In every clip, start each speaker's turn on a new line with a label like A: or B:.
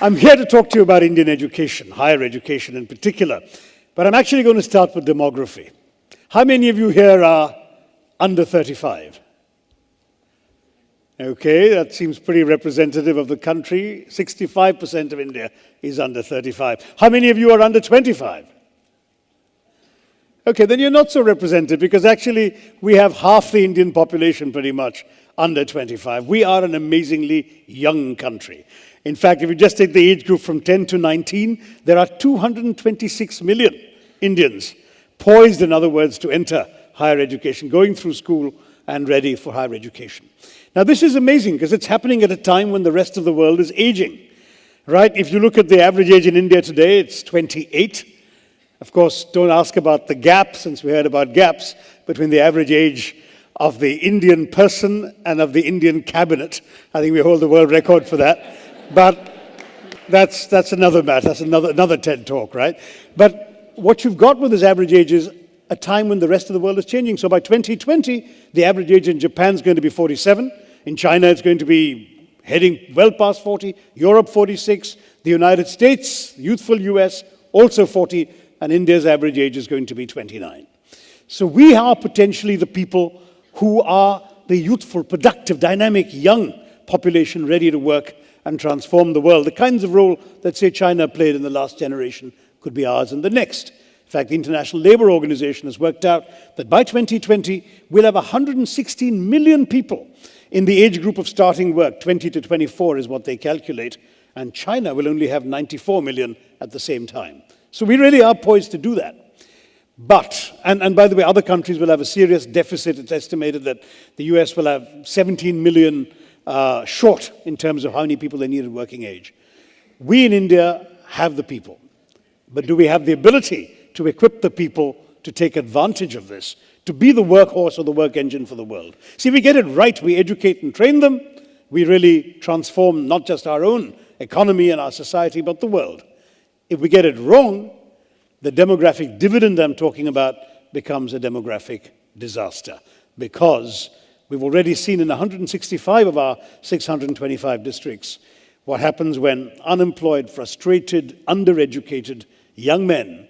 A: I'm here to talk to you about Indian education, higher education in particular. But I'm actually going to start with demography. How many of you here are under 35? Okay, that seems pretty representative of the country. 65% of India is under 35. How many of you are under 25? Okay, then you're not so representative because actually we have half the Indian population pretty much under 25. We are an amazingly young country. In fact, if you just take the age group from 10 to 19, there are 226 million Indians poised, in other words, to enter higher education, going through school and ready for higher education. Now, this is amazing because it's happening at a time when the rest of the world is aging, right? If you look at the average age in India today, it's 28. Of course, don't ask about the gap, since we heard about gaps between the average age of the Indian person and of the Indian cabinet. I think we hold the world record for that. But that's another matter. That's another TED talk, right? But what you've got with this average age is a time when the rest of the world is changing. So by 2020, the average age in Japan is going to be 47. In China, it's going to be heading well past 40. Europe, 46. The United States, youthful US, also 40. And India's average age is going to be 29. So we are potentially the people who are the youthful, productive, dynamic, young population ready to work and transform the world. The kinds of role that, say, China played in the last generation could be ours in the next. In fact, the International Labour Organization has worked out that by 2020, we'll have 116 million people in the age group of starting work. 20 to 24 is what they calculate. And China will only have 94 million at the same time. So we really are poised to do that. But, and by the way, other countries will have a serious deficit. It's estimated that the US will have 17 million short in terms of how many people they need at working age. We in India have the people. But do we have the ability to equip the people to take advantage of this, to be the workhorse or the work engine for the world? See, if we get it right, we educate and train them, we really transform not just our own economy and our society, but the world. If we get it wrong, the demographic dividend I'm talking about becomes a demographic disaster, because we've already seen in 165 of our 625 districts what happens when unemployed, frustrated, undereducated young men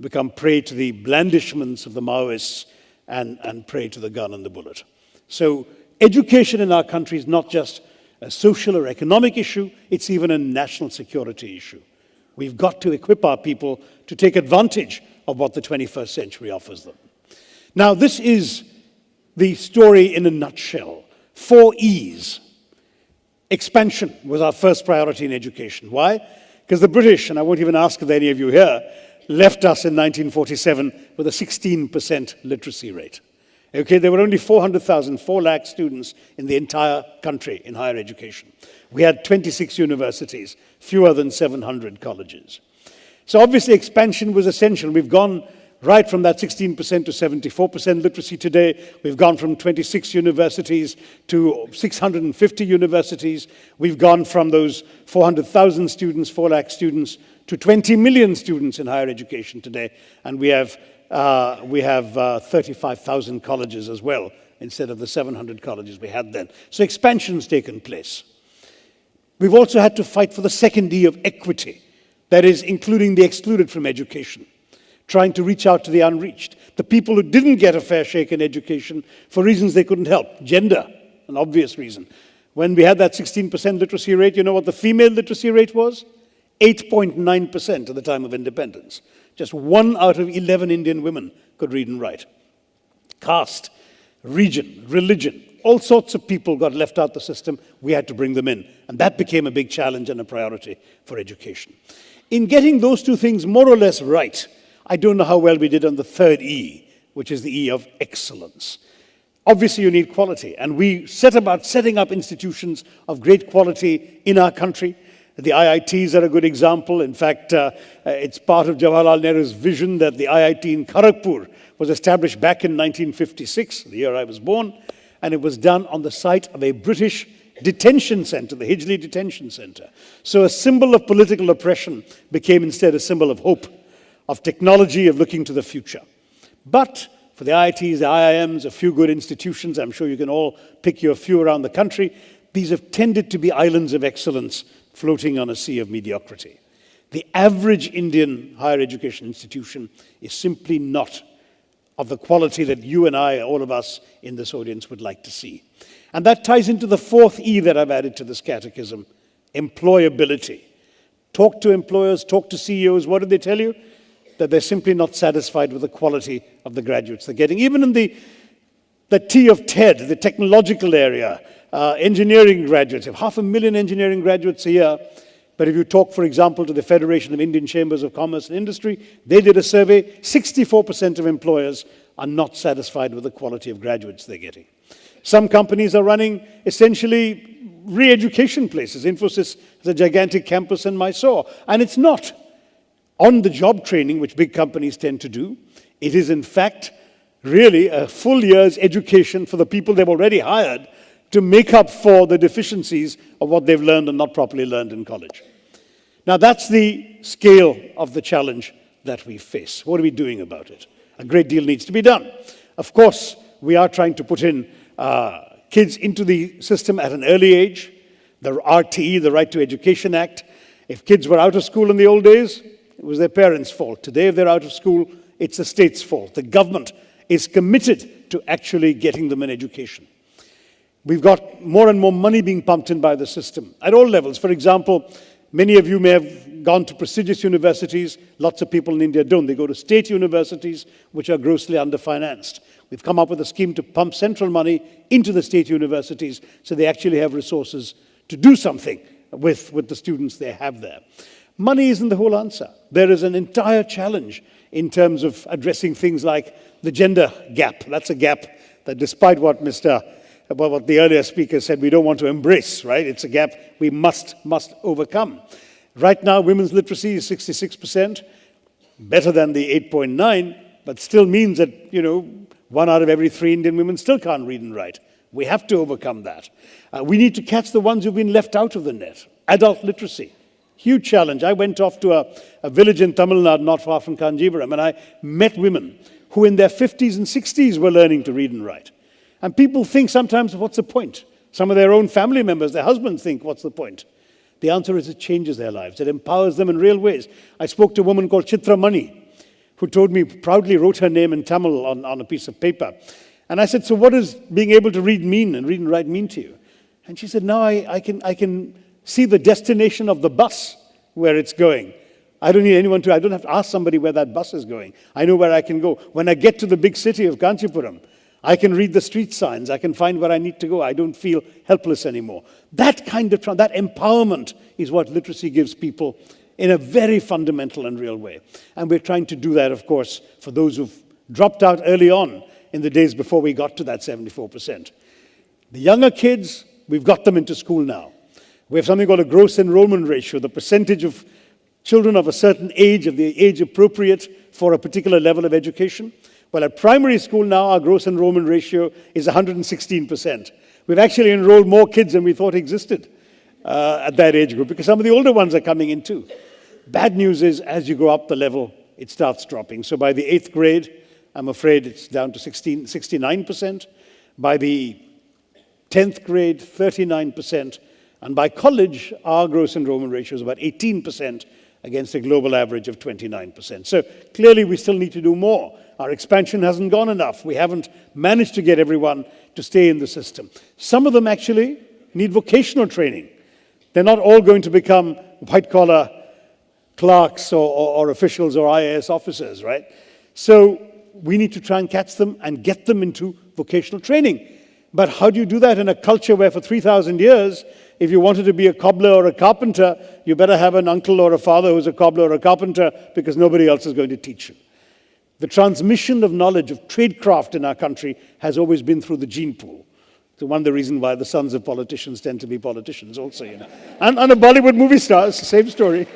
A: become prey to the blandishments of the Maoists and prey to the gun and the bullet. So education in our country is not just a social or economic issue, it's even a national security issue. We've got to equip our people to take advantage of what the 21st century offers them. Now, this is the story in a nutshell. 4 E's. Expansion was our first priority in education. Why? Because the British, and I won't even ask if any of you here, left us in 1947 with a 16% literacy rate. Okay, there were only 400,000, 4 lakh students in the entire country in higher education. We had 26 universities, fewer than 700 colleges. So obviously expansion was essential. We've gone right from that 16% to 74% literacy today. We've gone from 26 universities to 650 universities. We've gone from those 400,000 students, 4 lakh students, to 20 million students in higher education today. And we have 35,000 colleges as well, instead of the 700 colleges we had then. So expansion's taken place. We've also had to fight for the second E of equity, that is, including the excluded from education, trying to reach out to the unreached, the people who didn't get a fair shake in education for reasons they couldn't help. Gender, an obvious reason. When we had that 16% literacy rate, you know what the female literacy rate was? 8.9% at the time of independence. Just 1 out of 11 Indian women could read and write. Caste, region, religion, all sorts of people got left out the system. We had to bring them in. And that became a big challenge and a priority for education. In getting those 2 things more or less right, I don't know how well we did on the third E, which is the E of excellence. Obviously, you need quality. And we set about setting up institutions of great quality in our country. The IITs are a good example. In fact, it's part of Jawaharlal Nehru's vision that the IIT in Kharagpur was established back in 1956, the year I was born, and it was done on the site of a British detention center, the Hijli Detention Center. So a symbol of political oppression became instead a symbol of hope, of technology, of looking to the future. But for the IITs, the IIMs, a few good institutions, I'm sure you can all pick your few around the country, these have tended to be islands of excellence floating on a sea of mediocrity. The average Indian higher education institution is simply not of the quality that you and I, all of us in this audience, would like to see. And that ties into the fourth E that I've added to this catechism, employability. Talk to employers, talk to CEOs. What do they tell you? That they're simply not satisfied with the quality of the graduates they're getting. Even in the T of TED, the technological area, engineering graduates, you have 500,000 engineering graduates a year. But if you talk, for example, to the Federation of Indian Chambers of Commerce and Industry, they did a survey, 64% of employers are not satisfied with the quality of graduates they're getting. Some companies are running essentially re-education places. Infosys has a gigantic campus in Mysore, and it's not on-the-job training, which big companies tend to do. It is, in fact, really a full year's education for the people they've already hired to make up for the deficiencies of what they've learned and not properly learned in college. Now, that's the scale of the challenge that we face. What are we doing about it? A great deal needs to be done. Of course, we are trying to put in kids into the system at an early age. The RTE, the Right to Education Act. If kids were out of school in the old days, it was their parents' fault. Today, if they're out of school, it's the state's fault. The government is committed to actually getting them an education. We've got more and more money being pumped in by the system at all levels. For example, many of you may have gone to prestigious universities. Lots of people in India don't. They go to state universities, which are grossly underfinanced. We've come up with a scheme to pump central money into the state universities so they actually have resources to do something with the students they have there. Money isn't the whole answer. There is an entire challenge in terms of addressing things like the gender gap. That's a gap that, despite what what the earlier speaker said, we don't want to embrace, right? It's a gap we must overcome. Right now, women's literacy is 66%, better than the 8.9, but still means that, 1 out of every 3 Indian women still can't read and write. We have to overcome that. We need to catch the ones who've been left out of the net. Adult literacy, huge challenge. I went off to a village in Tamil Nadu, not far from Kanjivaram, and I met women who in their 50s and 60s were learning to read and write. And people think sometimes, what's the point? Some of their own family members, their husbands think, what's the point? The answer is it changes their lives. It empowers them in real ways. I spoke to a woman called Chitra Mani, who told me, proudly wrote her name in Tamil on a piece of paper. And I said, so what does being able to read and write mean to you? And she said, now I can see the destination of the bus where it's going. I don't have to ask somebody where that bus is going. I know where I can go. When I get to the big city of Kanchipuram, I can read the street signs. I can find where I need to go. I don't feel helpless anymore. That kind of that empowerment is what literacy gives people in a very fundamental and real way. And we're trying to do that, of course, for those who've dropped out early on in the days before we got to that 74%. The younger kids, we've got them into school now. We have something called a gross enrollment ratio, the percentage of children of a certain age, of the age appropriate for a particular level of education. Well, at primary school now, our gross enrollment ratio is 116%. We've actually enrolled more kids than we thought existed at that age group, because some of the older ones are coming in too. Bad news is, as you go up the level, it starts dropping. So by the 8th grade, I'm afraid it's down to 69%. By the 10th grade, 39%. And by college, our gross enrollment ratio is about 18% against a global average of 29%. So clearly, we still need to do more. Our expansion hasn't gone enough. We haven't managed to get everyone to stay in the system. Some of them actually need vocational training. They're not all going to become white-collar clerks or officials or IAS officers, right? So we need to try and catch them and get them into vocational training. But how do you do that in a culture where for 3,000 years, if you wanted to be a cobbler or a carpenter, you better have an uncle or a father who's a cobbler or a carpenter, because nobody else is going to teach you. The transmission of knowledge of tradecraft in our country has always been through the gene pool. So one of the reasons why the sons of politicians tend to be politicians also, And a Bollywood movie star, it's the same story.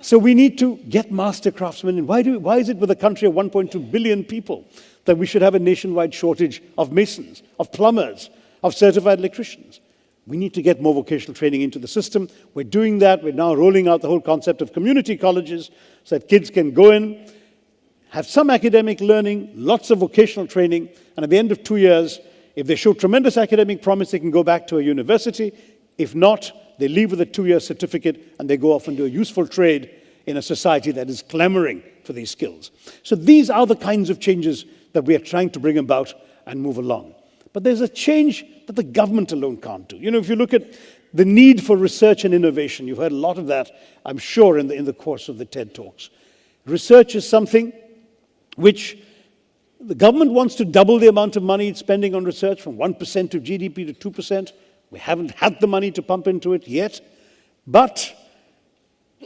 A: So we need to get master craftsmen in. Why is it with a country of 1.2 billion people that we should have a nationwide shortage of masons, of plumbers, of certified electricians? We need to get more vocational training into the system. We're doing that. We're now rolling out the whole concept of community colleges so that kids can go in, have some academic learning, lots of vocational training, and at the end of 2 years, if they show tremendous academic promise, they can go back to a university. If not, they leave with a 2-year certificate, and they go off and do a useful trade in a society that is clamoring for these skills. So these are the kinds of changes that we are trying to bring about and move along. But there's a change that the government alone can't do. You know, if you look at the need for research and innovation, you've heard a lot of that, I'm sure, in the course of the TED Talks. Research is something which the government wants to double the amount of money it's spending on research from 1% of GDP to 2%. We haven't had the money to pump into it yet. But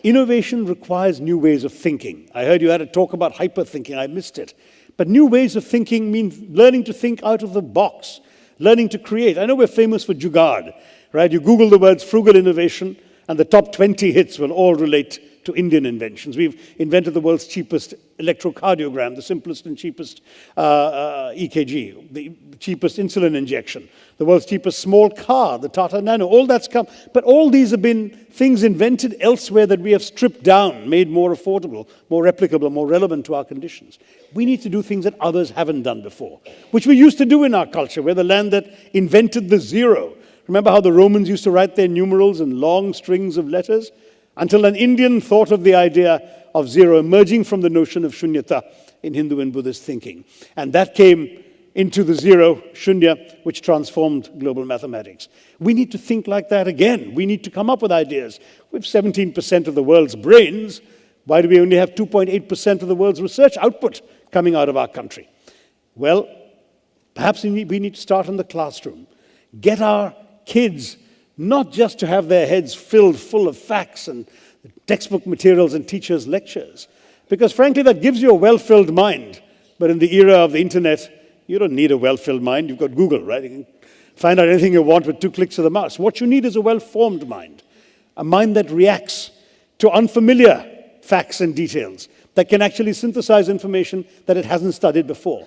A: innovation requires new ways of thinking. I heard you had a talk about hyper-thinking. I missed it. But new ways of thinking mean learning to think out of the box, learning to create. I know we're famous for jugaad, right? You Google the words frugal innovation, and the top 20 hits will all relate to Indian inventions. We've invented the world's cheapest electrocardiogram, the simplest and cheapest EKG, the cheapest insulin injection, the world's cheapest small car, the Tata Nano, all that's come. But all these have been things invented elsewhere that we have stripped down, made more affordable, more replicable, more relevant to our conditions. We need to do things that others haven't done before, which we used to do in our culture. We're the land that invented the zero. Remember how the Romans used to write their numerals in long strings of letters? Until an Indian thought of the idea of zero, emerging from the notion of shunyata in Hindu and Buddhist thinking. And that came into the zero, shunya, which transformed global mathematics. We need to think like that again. We need to come up with ideas. We have 17% of the world's brains. Why do we only have 2.8% of the world's research output coming out of our country? Well, perhaps we need to start in the classroom. Get our kids not just to have their heads filled full of facts and textbook materials and teachers' lectures, because frankly that gives you a well-filled mind. But in the era of the internet, you don't need a well-filled mind. You've got Google, right? You can find out anything you want with 2 clicks of the mouse. What you need is a well-formed mind, a mind that reacts to unfamiliar facts and details, that can actually synthesize information that it hasn't studied before.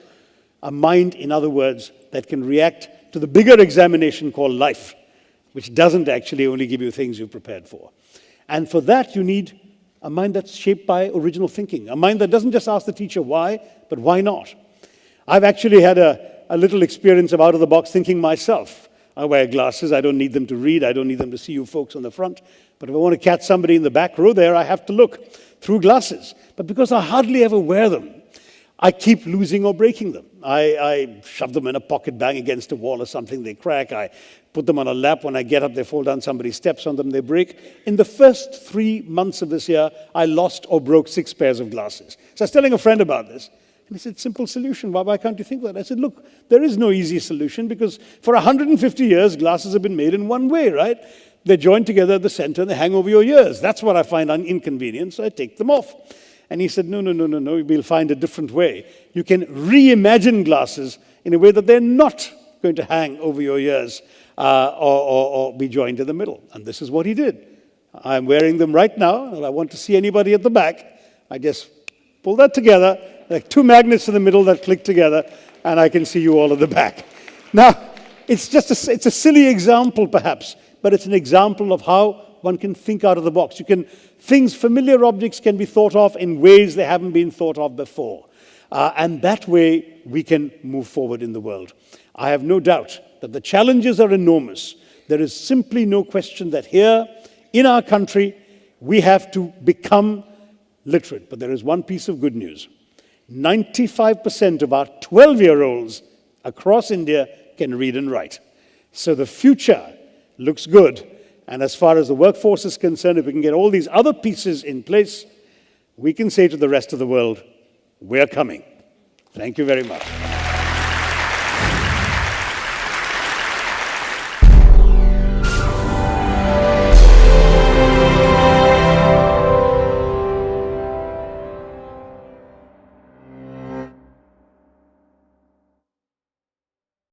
A: A mind, in other words, that can react to the bigger examination called life, which doesn't actually only give you things you've prepared for. And for that, you need a mind that's shaped by original thinking, a mind that doesn't just ask the teacher why, but why not. I've actually had a little experience of out-of-the-box thinking myself. I wear glasses. I don't need them to read. I don't need them to see you folks on the front. But if I want to catch somebody in the back row there, I have to look through glasses. But because I hardly ever wear them, I keep losing or breaking them. I shove them in a pocket bag against a wall or something, they crack. I put them on a lap. When I get up, they fall down. Somebody steps on them, they break. In the first 3 months of this year, I lost or broke 6 pairs of glasses. So I was telling a friend about this. And he said, simple solution. Why can't you think of that? I said, look, there is no easy solution because for 150 years, glasses have been made in one way, right? They're joined together at the center and they hang over your ears. That's what I find inconvenient, so I take them off. And he said, no, we'll find a different way. You can reimagine glasses in a way that they're not going to hang over your ears or be joined in the middle. And this is what he did. I'm wearing them right now, and I want to see anybody at the back. I just pull that together, like 2 magnets in the middle that click together, and I can see you all at the back. Now, it's a silly example perhaps, but it's an example of how one can think out of the box. Familiar objects can be thought of in ways they haven't been thought of before. And that way, we can move forward in the world. I have no doubt that the challenges are enormous. There is simply no question that here, in our country, we have to become literate. But there is one piece of good news. 95% of our 12-year-olds across India can read and write. So the future looks good. And as far as the workforce is concerned, if we can get all these other pieces in place, we can say to the rest of the world, we're coming. Thank you very much.